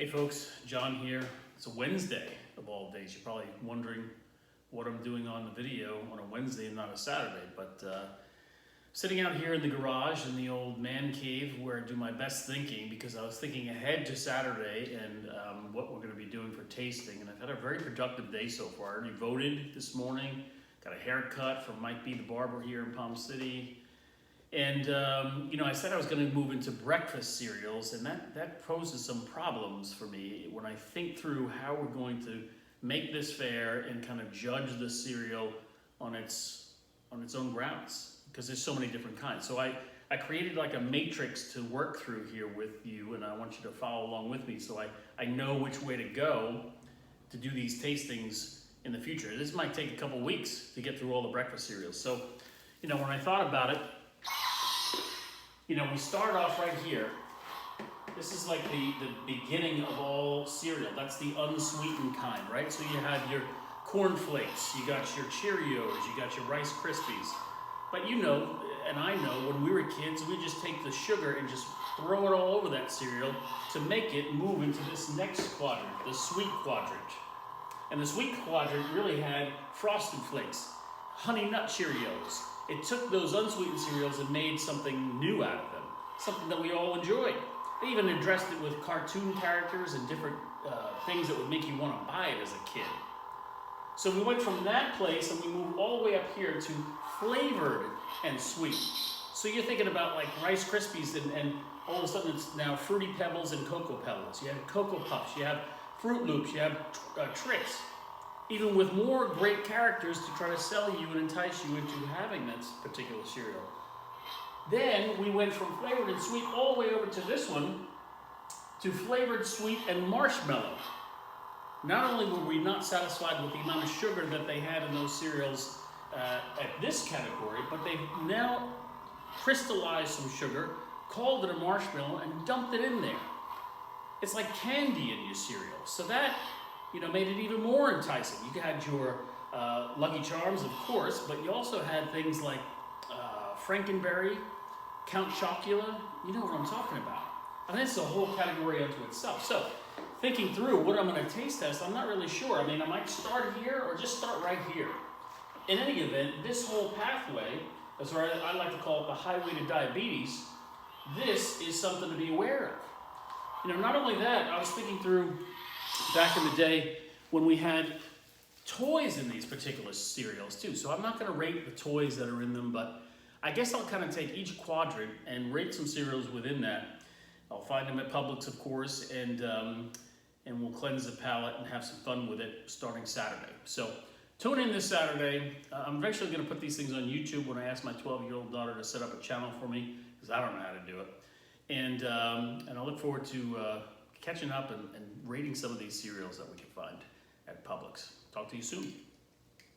Hey folks, John here. It's a Wednesday of all days. You're probably wondering what I'm doing on the video on a Wednesday and not a Saturday, but sitting out here in the garage in the old man cave where I do my best thinking, because I was thinking ahead to Saturday and what we're going to be doing for tasting, and I've had a very productive day so far. I already voted this morning, got a haircut from Mike B. the barber here in Palm City. And, I said I was going to move into breakfast cereals, and that poses some problems for me when I think through how we're going to make this fair and kind of judge the cereal on its own grounds, because there's so many different kinds. So I created like a matrix to work through here with you, and I want you to follow along with me so I know which way to go to do these tastings in the future. This might take a couple weeks to get through all the breakfast cereals. So, when I thought about it, we start off right here. This is like the beginning of all cereal. That's the unsweetened kind, right? So you have your Corn Flakes, you got your Cheerios, you got your Rice Krispies. But and I know, when we were kids, we just take the sugar and just throw it all over that cereal to make it move into this next quadrant, the sweet quadrant. And the sweet quadrant really had Frosted Flakes, Honey Nut Cheerios. It took those unsweetened cereals and made something new out of them, something that we all enjoyed. They even addressed it with cartoon characters and different things that would make you want to buy it as a kid. So we went from that place and we moved all the way up here to flavored and sweet. So you're thinking about like Rice Krispies and all of a sudden it's now Fruity Pebbles and Cocoa Pebbles. You have Cocoa Puffs, you have Fruit Loops, you have Trix. Even with more great characters to try to sell you and entice you into having that particular cereal. Then we went from flavored and sweet all the way over to this one, to flavored sweet and marshmallow. Not only were we not satisfied with the amount of sugar that they had in those cereals at this category, but they've now crystallized some sugar, called it a marshmallow, and dumped it in there. It's like candy in your cereal. So that made it even more enticing. You had your Lucky Charms, of course, but you also had things like Frankenberry, Count Chocula. You know what I'm talking about. And it's a whole category unto itself. So, thinking through what I'm going to taste test, I'm not really sure. I might start here or just start right here. In any event, this whole pathway, as I like to call it the highway to diabetes, this is something to be aware of. Not only that, I was thinking through back in the day when we had toys in these particular cereals too. So I'm not going to rate the toys that are in them, but I guess I'll kind of take each quadrant and rate some cereals within that. I'll find them at Publix, of course, and we'll cleanse the palate and have some fun with it starting Saturday. So tune in this Saturday. I'm eventually going to put these things on YouTube when I ask my 12-year-old daughter to set up a channel for me, because I don't know how to do it. And I look forward to catching up and rating some of these cereals that we can find at Publix. Talk to you soon.